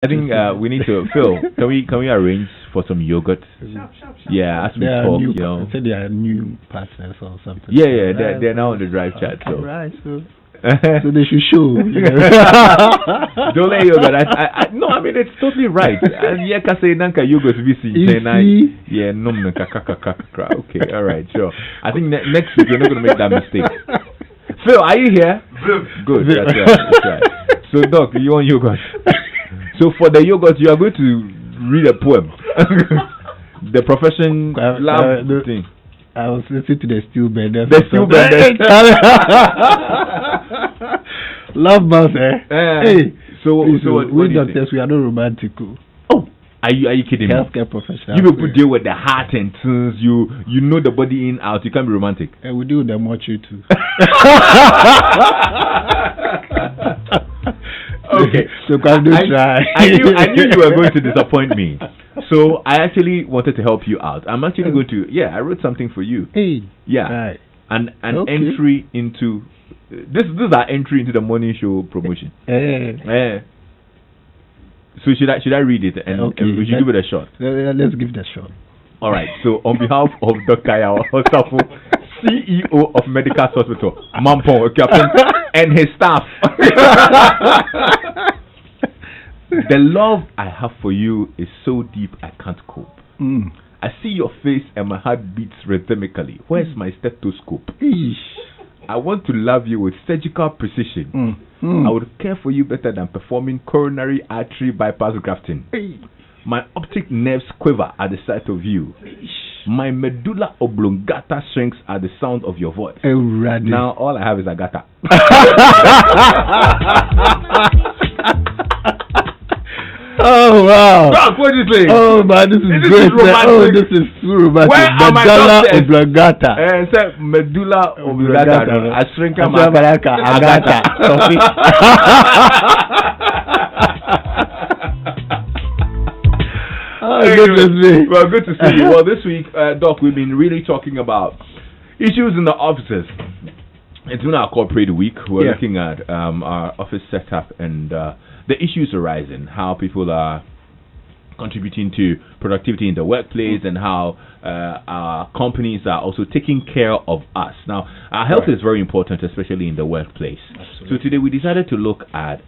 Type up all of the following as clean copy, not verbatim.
I think we need to Phil. Can we arrange for some yogurt? Yeah, as we talk, new. you know. I said they are new partners or something. Yeah, yeah, they're now on the drive chat. So Right, so they should show. don't let yogurt. No, I mean it's totally right. And yeah, can say nanka yogurt VC. You see? Yeah, no, okay, all right, sure. I think next week you're not gonna make that mistake. Phil, are you here? Good. That's right. That's right. So, Doc, you want yogurt? So, for the yogurt, you are going to read a poem. The profession love thing. I was listening to the Steel Benders. The Steel Benders. Love mouse, eh? Hey. So what doctors, we are not romantic. Oh, are you kidding me? Healthcare professional. You people deal with the heart and things. You know the body in out. You can't be romantic. And we deal with the mortuary too. Okay. So can do try. I knew you were going to disappoint me. So I actually wanted to help you out. I'm actually going to I wrote something for you. Hey. Yeah. Right. An entry into this is our entry into the morning show promotion. So should I read it and we should give it a shot? Let's give it a shot. All right. So on behalf of Dr. Yaw Osafo, CEO of Medical Hospital, Mampong, Captain, and his staff. The love I have for you is so deep I can't cope. I see your face and my heart beats rhythmically. Where's my stethoscope? I want to love you with surgical precision. I would care for you better than performing coronary artery bypass grafting. My optic nerves quiver at the sight of you. My medulla oblongata shrinks at the sound of your voice. Now all I have is agata. Oh wow! Doc, what do you think? Oh man, this is great. This is so romantic. Where are my doctors? Oblongata. Medulla oblongata. I shrink agata. Well, good to see you. Well, this week, Doc, we've been really talking about issues in the offices. It's been our corporate week. We're looking at our office setup and the issues arising, how people are contributing to productivity in the workplace, and how our companies are also taking care of us. Now, our health is very important, especially in the workplace. Absolutely. So today we decided to look at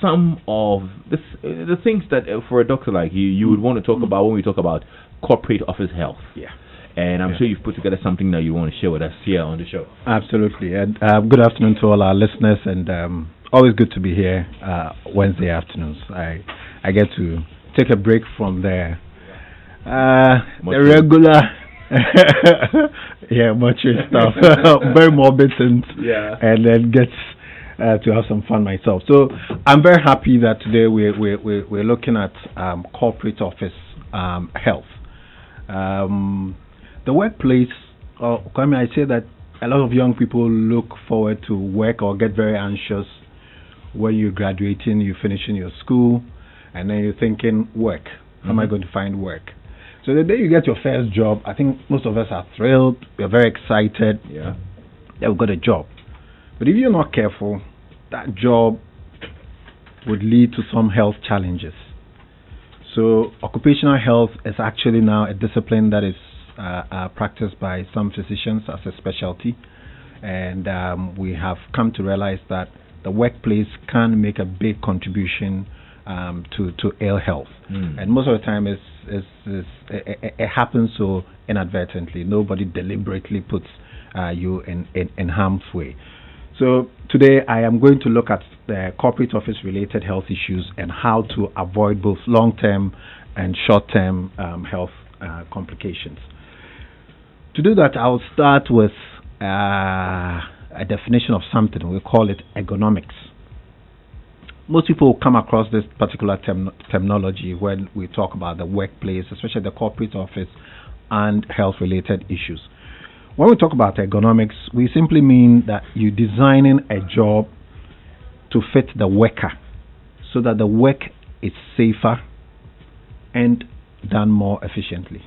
some of the things that for a doctor like you would want to talk about when we talk about corporate office health. Yeah. And I'm sure you've put together something that you want to share with us here on the show. Absolutely. And good afternoon to all our listeners, and always good to be here Wednesday afternoons. I get to take a break from the regular mortuary stuff, very morbid things, and then get to have some fun myself. So I'm very happy that today we're looking at corporate office health. The workplace, I say that a lot of young people look forward to work or get very anxious when you're graduating, you're finishing your school, and then you're thinking, work. How am I going to find work? So the day you get your first job, I think most of us are thrilled. We're very excited. Yeah, we've got a job. But if you're not careful, that job would lead to some health challenges. So occupational health is actually now a discipline that is practiced by some physicians as a specialty. And we have come to realize that the workplace can make a big contribution to ill health. And most of the time it happens so inadvertently. Nobody deliberately puts you in harm's way. So today I am going to look at the corporate office related health issues and how to avoid both long-term and short-term health complications. To do that, I'll start with a definition of something. We call it ergonomics. Most people come across this particular terminology when we talk about the workplace, especially the corporate office and health-related issues. When we talk about ergonomics, we simply mean that you're designing a job to fit the worker so that the work is safer and done more efficiently.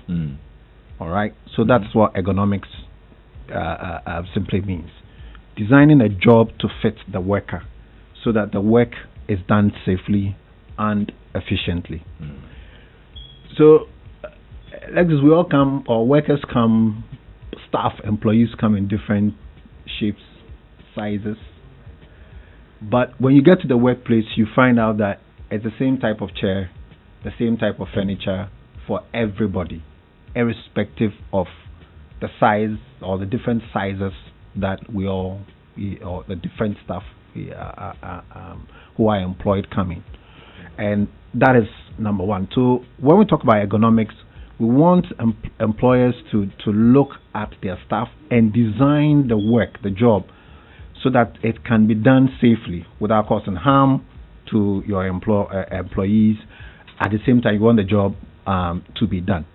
All right? So that's what ergonomics simply means. Designing a job to fit the worker so that the work is done safely and efficiently. So, like this, we all come, or workers come, staff, employees come in different shapes, sizes. But when you get to the workplace, you find out that it's the same type of chair, the same type of furniture for everybody, irrespective of the size or the different sizes that or the different staff who are employed coming. And that is number one. So when we talk about ergonomics, we want employers to look at their staff and design the work, the job, so that it can be done safely without causing harm to your employees. At the same time, you want the job to be done.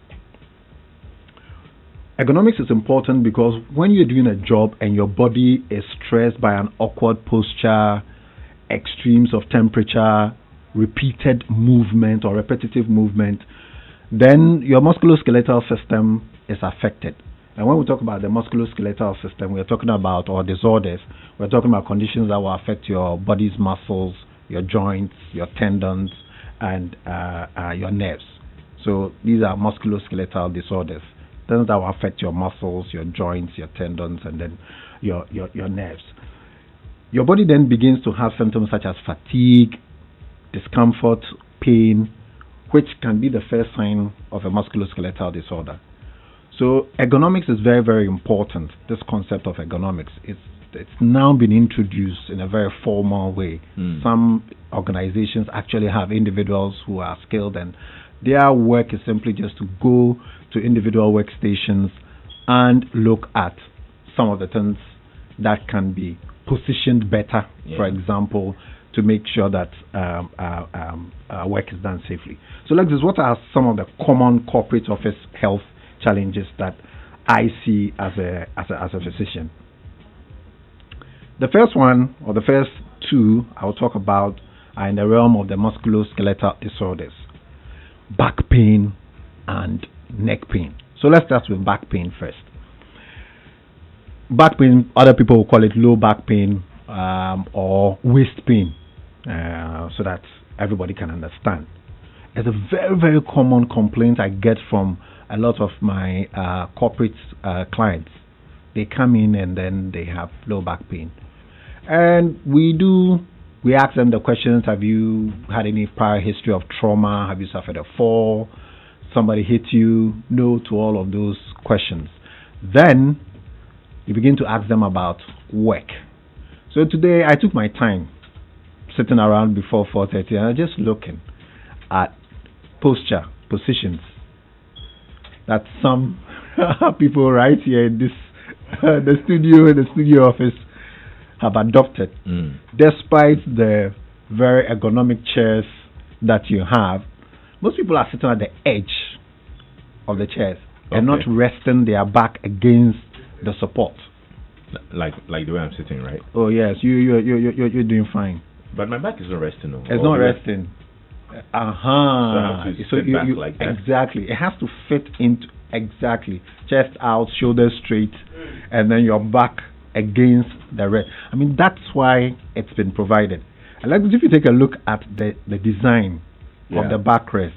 Ergonomics is important because when you're doing a job and your body is stressed by an awkward posture, extremes of temperature, repeated movement or repetitive movement, then your musculoskeletal system is affected. And when we talk about the musculoskeletal system, we're talking about, or disorders, we're talking about conditions that will affect your body's muscles, your joints, your tendons, and your nerves. So these are musculoskeletal disorders. Things that will affect your muscles, your joints, your tendons, and then your nerves. Your body then begins to have symptoms such as fatigue, discomfort, pain, which can be the first sign of a musculoskeletal disorder. So ergonomics is very, very important. This concept of ergonomics, it's now been introduced in a very formal way. Some organizations actually have individuals who are skilled, and their work is simply just to go to individual workstations and look at some of the things that can be positioned better, for example, to make sure that work is done safely. So like this, what are some of the common corporate office health challenges that I see as a physician? The first one, or the first two I'll talk about, are in the realm of the musculoskeletal disorders: back pain and neck pain. So let's start with back pain first. Back pain, other people will call it low back pain or waist pain, so that everybody can understand. It's a very, very common complaint I get from a lot of my corporate clients. They come in and then they have low back pain. And we ask them the questions: have you had any prior history of trauma? Have you suffered a fall? Somebody hit you? No to all of those questions. Then you begin to ask them about work. So today I took my time sitting around before 4:30 and just looking at posture, positions that some people right here in this the studio office have adopted, despite the very ergonomic chairs that you have. Most people are sitting at the edge of the chairs and not resting their back against the support. Like the way I'm sitting, right? Oh yes, you're doing fine. But my back is not resting. No. It's not resting. So I have to sit back like that. Exactly. It has to fit into exactly chest out, shoulders straight, and then your back against the rest. I mean, that's why it's been provided. And like if you take a look at the design of the backrest,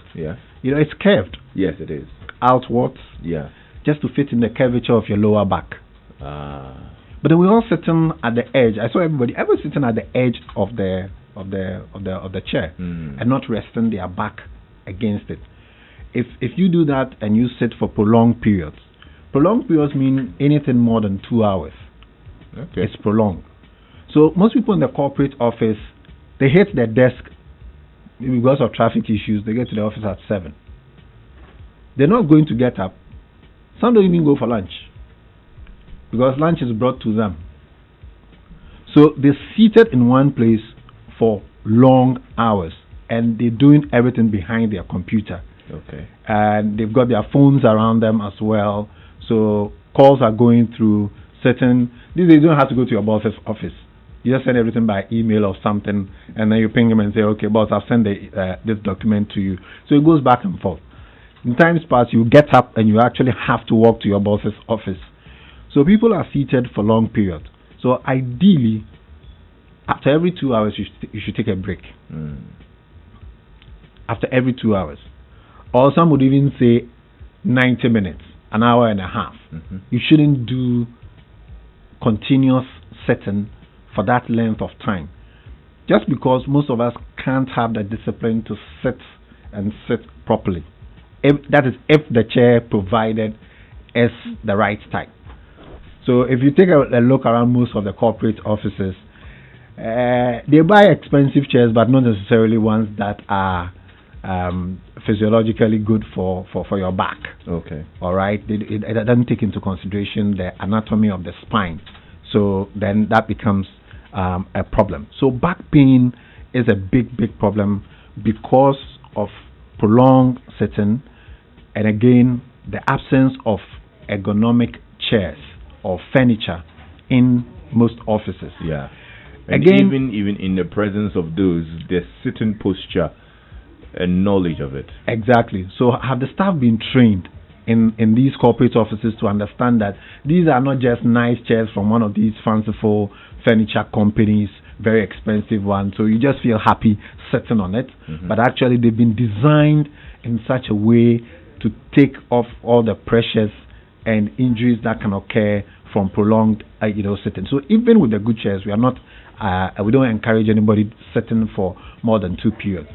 it's curved. Yes, it is. Outwards. Yeah. Just to fit in the curvature of your lower back. But then we're all sitting at the edge. I saw everybody sitting at the edge of the chair and not resting their back against it. If you do that and you sit for prolonged periods mean anything more than 2 hours. Okay. It's prolonged. So most people in the corporate office, they hit their desk because of traffic issues. They get to the office at 7. They're not going to get up. Some don't even go for lunch because lunch is brought to them. So they're seated in one place for long hours and they're doing everything behind their computer. Okay. And they've got their phones around them as well. So calls are going through certain. You don't have to go to your boss's office. You just send everything by email or something, and then you ping him and say, "Okay, boss, I've sent this document to you." So it goes back and forth. In times past, you get up and you actually have to walk to your boss's office. So people are seated for long periods. So ideally, after every 2 hours, you should take a break. after every 2 hours. Or some would even say 90 minutes, an hour and a half. You shouldn't do continuous sitting for that length of time. Just because most of us can't have the discipline to sit and sit properly. That is if the chair provided is the right type. So if you take a look around most of the corporate offices, they buy expensive chairs, but not necessarily ones that are physiologically good for your back. Okay. All right. It doesn't take into consideration the anatomy of the spine. So then that becomes a problem. So back pain is a big problem because of prolonged sitting, and again the absence of ergonomic chairs or furniture in most offices. Yeah. And again, even in the presence of those, the sitting posture and knowledge of it. Exactly. So have the staff been trained in these corporate offices to understand that these are not just nice chairs from one of these fanciful furniture companies, very expensive ones, so you just feel happy sitting on it, but actually they've been designed in such a way to take off all the pressures and injuries that can occur from prolonged sitting. So even with the good chairs, we don't encourage anybody sitting for more than 2 periods.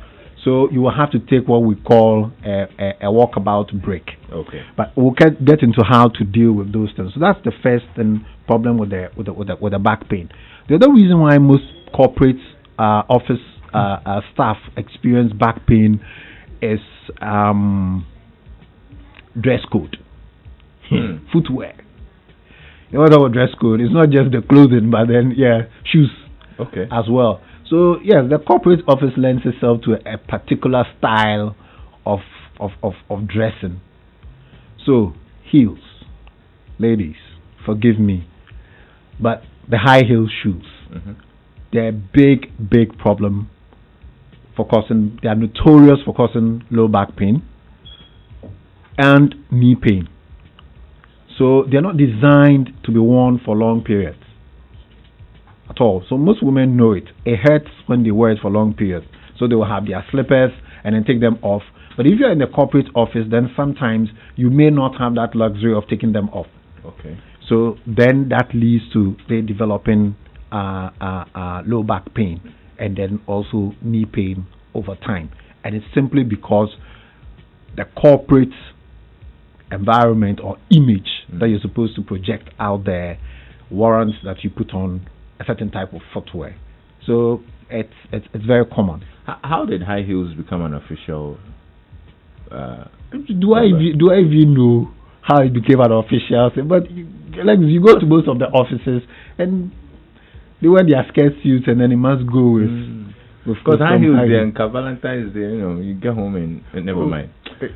So you will have to take what we call a walkabout break. Okay. But we'll get into how to deal with those things. So that's the first problem with the back pain. The other reason why most corporate office staff experience back pain is dress code, footwear. You know what about dress code? It's not just the clothing, but then shoes as well. So yes, the corporate office lends itself to a particular style of dressing. So heels, ladies, forgive me, but the high heel shoes, they're a big problem for causing. They are notorious for causing low back pain and knee pain. So they're not designed to be worn for long periods at all. So most women know it. It hurts when they wear it for long periods. So they will have their slippers and then take them off. But if you're in the corporate office, then sometimes you may not have that luxury of taking them off. Okay. So then that leads to they developing low back pain and then also knee pain over time. And it's simply because the corporate environment or image that you're supposed to project out there warrants that you put on a certain type of footwear. So it's very common. How did high heels become an official? Do I even know how it became an official thing? But you go to most of the offices and they wear their skirt suits and then it must go with. Because high heels there and Valentine's Day, you get home and never mind. I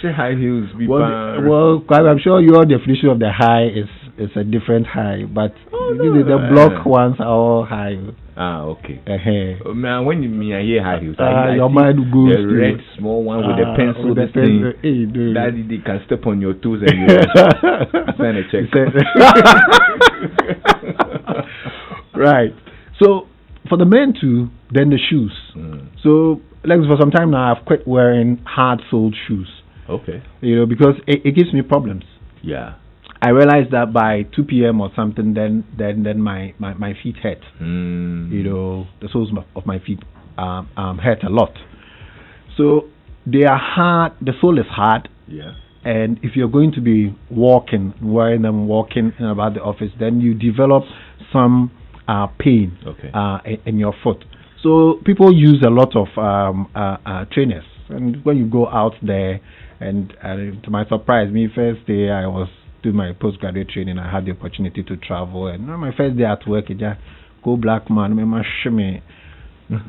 say high heels. Well, I'm sure your definition of the high is a different high, but the block ones are all high. Okay. Man, when I hear high heels, I your see mind goes the red small one with the pencil. With the pencil. That they can step on your toes and you sign a check. Right. So for the men too, then the shoes. So for some time now, I've quit wearing hard-soled shoes. Okay. Because it gives me problems. Yeah. I realized that by 2 p.m. or something, then my feet hurt. The soles of my feet hurt a lot. So they are hard. The sole is hard. Yeah. And if you're going to be wearing them walking in about the office, then you develop some pain in your foot. So people use a lot of trainers, and when you go out there, and to my surprise, first day I was doing my postgraduate training, I had the opportunity to travel, and on my first day at work, I just go black man, me shimmy,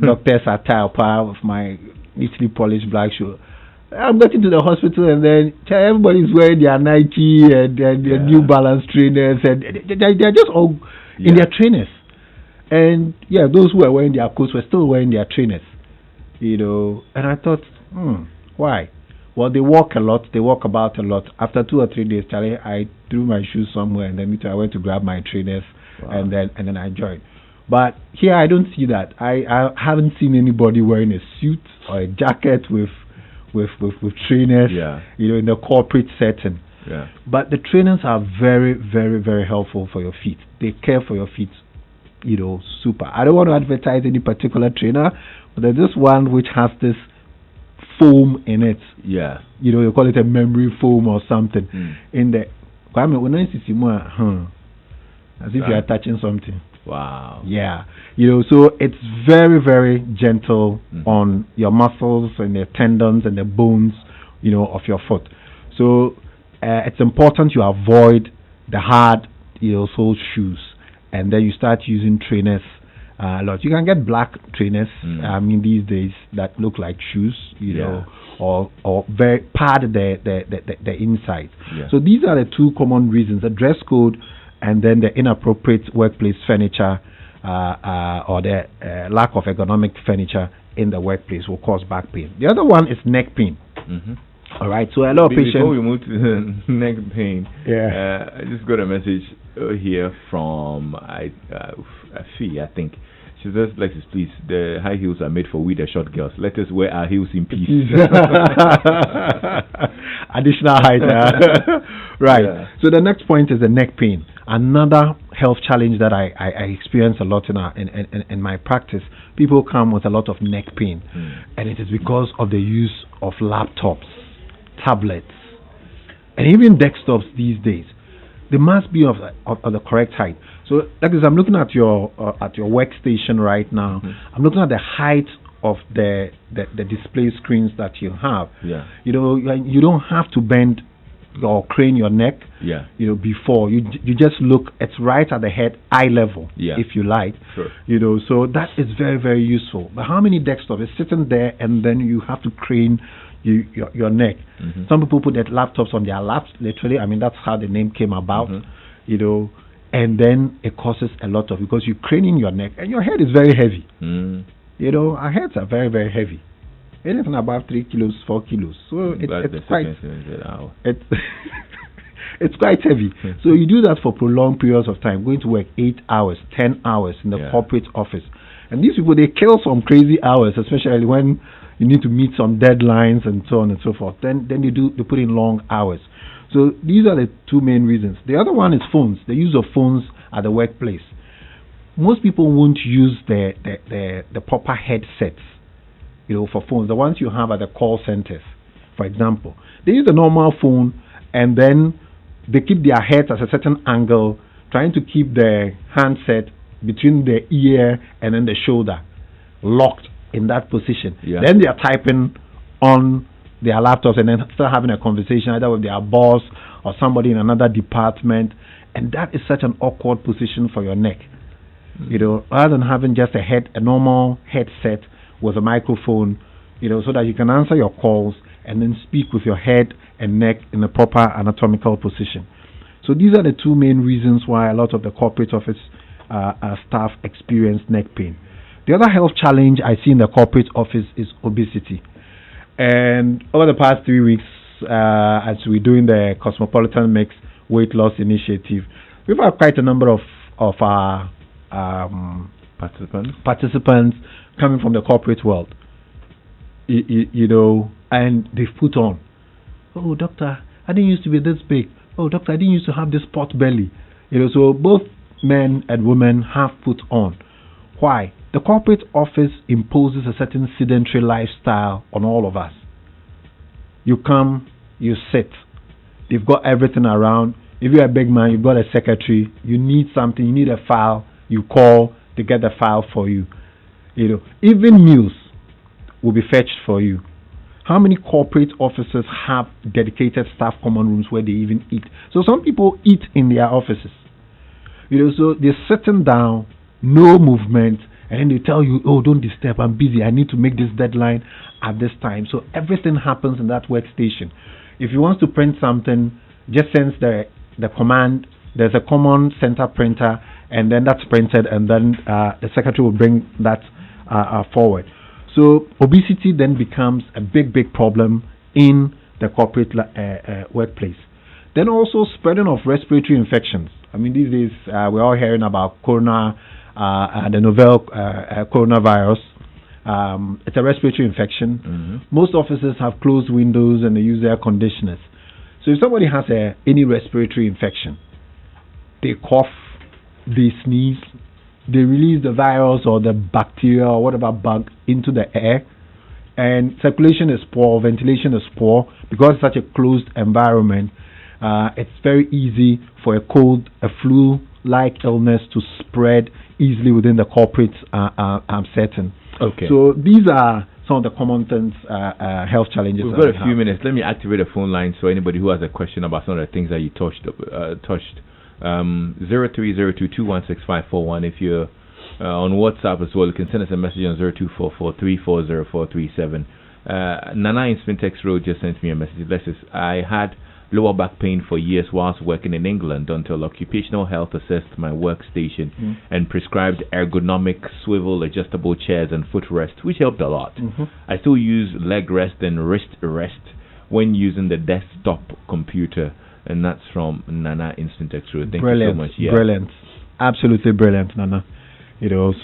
doctor's attire with my neatly polished black shoe. I'm getting to the hospital, and then everybody's wearing their Nike and their New Balance trainers, and they're just all in their trainers. And those who were wearing their coats were still wearing their trainers, And I thought, why? Well, they walk a lot. They walk about a lot. After 2 or 3 days, Charlie, I threw my shoes somewhere, and then I went to grab my trainers, and then I joined. But here I don't see that. I haven't seen anybody wearing a suit or a jacket with trainers, in the corporate setting. Yeah. But the trainers are very, very, very helpful for your feet. They care for your feet, super. I don't want to advertise any particular trainer, but there's this one which has this foam in it. Yeah. You call it a memory foam or something. In the when I see as if you are touching something. Wow. Yeah. So it's very, very gentle on your muscles and the tendons and the bones, of your foot. So it's important you avoid the hard, sole shoes, and then you start using trainers a lot. You can get black trainers. These days that look like shoes, or very pad the inside. Yeah. So these are the two common reasons: the dress code, and then the inappropriate workplace furniture, or the lack of ergonomic furniture in the workplace will cause back pain. The other one is neck pain. All right, so a lot of patients. Before we move to the neck pain, yeah, I just got a message here from Fee, I think. She says, Lexis, please, the high heels are made for we the short girls. Let us wear our heels in peace. Additional height. Right. Yeah. So the next point is the neck pain. Another health challenge that I experience a lot in my practice. People come with a lot of neck pain, and it is because of the use of laptops, tablets, and even desktops these days. They must be of the correct height. So, like this, I'm looking at your workstation right now. I'm looking at the height of the display screens that you have. Yeah. You don't have to bend or crane your neck. Yeah. Before you just look. It's right at the head, eye level. Yeah. If you like. Sure. So that is very, very useful. But how many desktops is sitting there, and then you have to crane your neck? Some people put their laptops on their laps, literally. That's how the name came about. And then it causes a lot of, because you're craning your neck and your head is very heavy. Our heads are very, very heavy. Anything above 3 kilos, 4 kilos. So it's quite it's quite heavy. So you do that for prolonged periods of time, going to work 8 hours, 10 hours in the corporate office. And these people, they kill some crazy hours, especially when you need to meet some deadlines and so on and so forth. Then they put in long hours. So these are the two main reasons. The other one is phones. The use of phones at the workplace. Most people won't use the proper headsets, for phones. The ones you have at the call centers, for example. They use a normal phone, and then they keep their heads at a certain angle, trying to keep the handset between the ear and then the shoulder locked in that position. Yeah. Then they are typing on their laptops and then start having a conversation either with their boss or somebody in another department, and that is such an awkward position for your neck. Rather than having just a normal headset with a microphone, so that you can answer your calls and then speak with your head and neck in a proper anatomical position. So these are the two main reasons why a lot of the corporate office staff experience neck pain. The other health challenge I see in the corporate office is obesity. And over the past 3 weeks, as we're doing the Cosmopolitan Mix Weight Loss Initiative, we've had quite a number of our participants coming from the corporate world. And they've put on, "Oh, doctor, I didn't used to be this big. Oh, doctor, I didn't used to have this pot belly." So both men and women have put on. Why? The corporate office imposes a certain sedentary lifestyle on all of us. You come, you sit. They've got everything around. If you're a big man, you've got a secretary. You need something, you need a file, you call to get the file for you. Even meals will be fetched for you. How many corporate offices have dedicated staff common rooms where they even eat? So some people eat in their offices. So they're sitting down, no movement, and then they tell you, "Oh, don't disturb, I'm busy, I need to make this deadline at this time." So everything happens in that workstation. If you want to print something, just send the command. There's a common center printer, and then that's printed, and then the secretary will bring that forward. So obesity then becomes a big problem in the corporate workplace. Then also spreading of respiratory infections. These days we're all hearing about corona the novel coronavirus. It's a respiratory infection. Most offices have closed windows and they use air conditioners. So if somebody has any respiratory infection, they cough, they sneeze, they release the virus or the bacteria or whatever bug into the air, and circulation is poor, ventilation is poor, because it's such a closed environment. It's very easy for a cold, a flu-like illness to spread easily within the corporate setting. Okay. So these are some of the common things, health challenges. We've got a few minutes. Let me activate the phone line so anybody who has a question about some of the things that you touched. 0302216541. If you're on WhatsApp as well, you can send us a message on 0244340437. Nana in Spintex Road just sent me a message. Lexis, I had lower back pain for years whilst working in England until occupational health assessed my workstation and prescribed ergonomic swivel adjustable chairs and footrest, which helped a lot. I still use leg rest and wrist rest when using the desktop computer, and that's from Nana in Spintex Road. Thank you so much. Yeah. Brilliant, absolutely brilliant, Nana.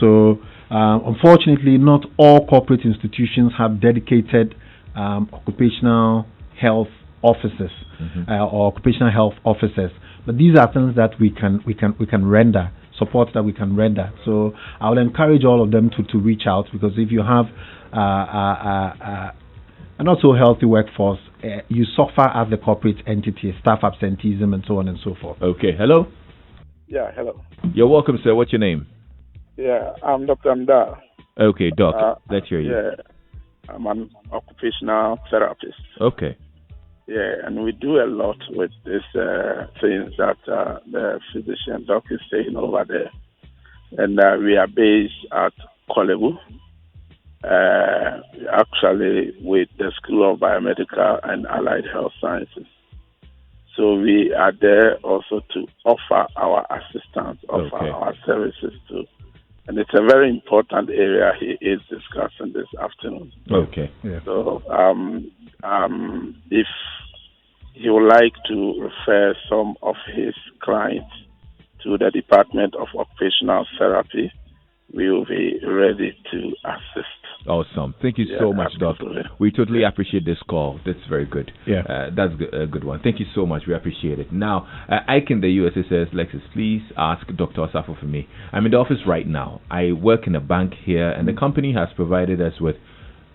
So unfortunately, not all corporate institutions have dedicated occupational health offices or occupational health officers. But these are things that we can render, support that we can render. So I will encourage all of them to reach out, because if you have a not so healthy workforce, you suffer as the corporate entity, staff absenteeism, and so on and so forth. Okay. Hello. Yeah. Hello. You're welcome, sir. What's your name? Yeah, I'm Dr. Amda. Okay, Doc. Let's hear you. Yeah, I'm an occupational therapist. Okay. Yeah, and we do a lot with these things that the physician doc is saying over there. And we are based at Kolebu, actually with the School of Biomedical and Allied Health Sciences. So we are there also to offer our assistance, offer our services to. And it's a very important area he is discussing this afternoon. Okay. Yeah. So if he would like to refer some of his clients to the Department of Occupational Therapy, we will be ready to assist. Awesome. Thank you so much, Doc. We totally appreciate this call. That's very good. Yeah. That's a good one. Thank you so much. We appreciate it. Now, Ike in the USA says, Lexis, please ask Dr. Osafo for me. I'm in the office right now. I work in a bank here, and the company has provided us with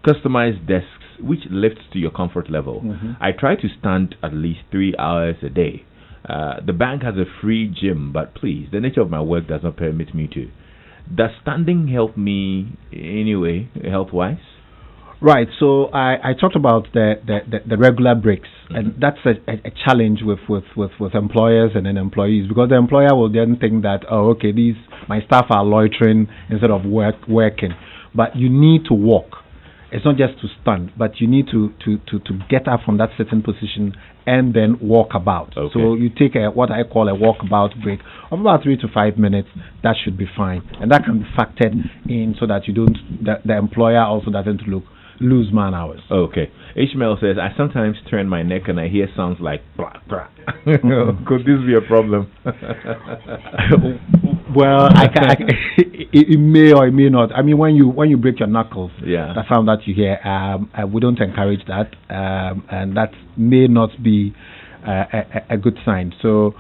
customized desks which lifts to your comfort level. I try to stand at least 3 hours a day. The bank has a free gym, but please, the nature of my work does not permit me to. Does standing help me anyway, health-wise? Right. So I talked about the regular breaks, and that's a challenge with employers and then employees, because the employer will then think that, oh, okay, my staff are loitering instead of working. But you need to walk. It's not just to stand, but you need to get up from that certain position and then walk about. Okay. So you take what I call a walkabout break of about 3 to 5 minutes. That should be fine, and that can be factored in so that the employer also doesn't lose man hours. Okay. Ishmael says, I sometimes turn my neck and I hear sounds like blah, blah. Could this be a problem? Well, it may or it may not. I mean, when you break your knuckles, the sound that you hear, we don't encourage that, and that may not be a good sign. So,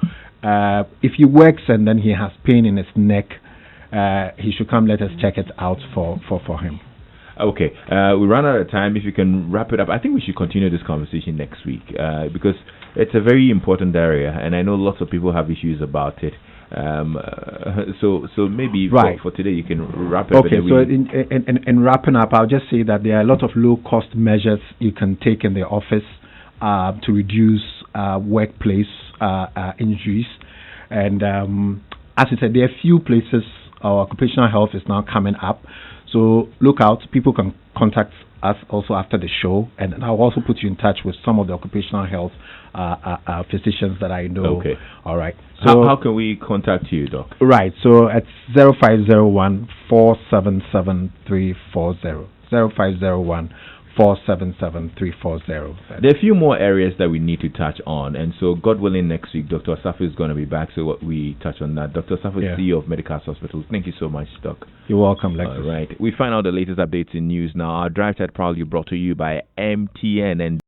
if he works and then he has pain in his neck, he should come. Let us check it out for him. Okay, we ran out of time. If you can wrap it up, I think we should continue this conversation next week, because it's a very important area, and I know lots of people have issues about it. So maybe for today you can wrap it up. Okay, so in wrapping up, I'll just say that there are a lot of low-cost measures you can take in the office to reduce workplace injuries. And as I said, there are few places our occupational health is now coming up. So look out. People can contact us also after the show, and I'll also put you in touch with some of the occupational health physicians that I know. Okay. All right. So how can we contact you, Doc? Right. So it's 0501 477 340. 0501 477-340. There are a few more areas that we need to touch on, and so God willing, next week Dr. Osafo is going to be back, so we touch on that. Dr. Osafo, CEO of Medical Hospitals. Thank you so much, Doc. You're welcome, Lexis. All right. We find out the latest updates in news now. Our drive chat proudly brought to you by MTN and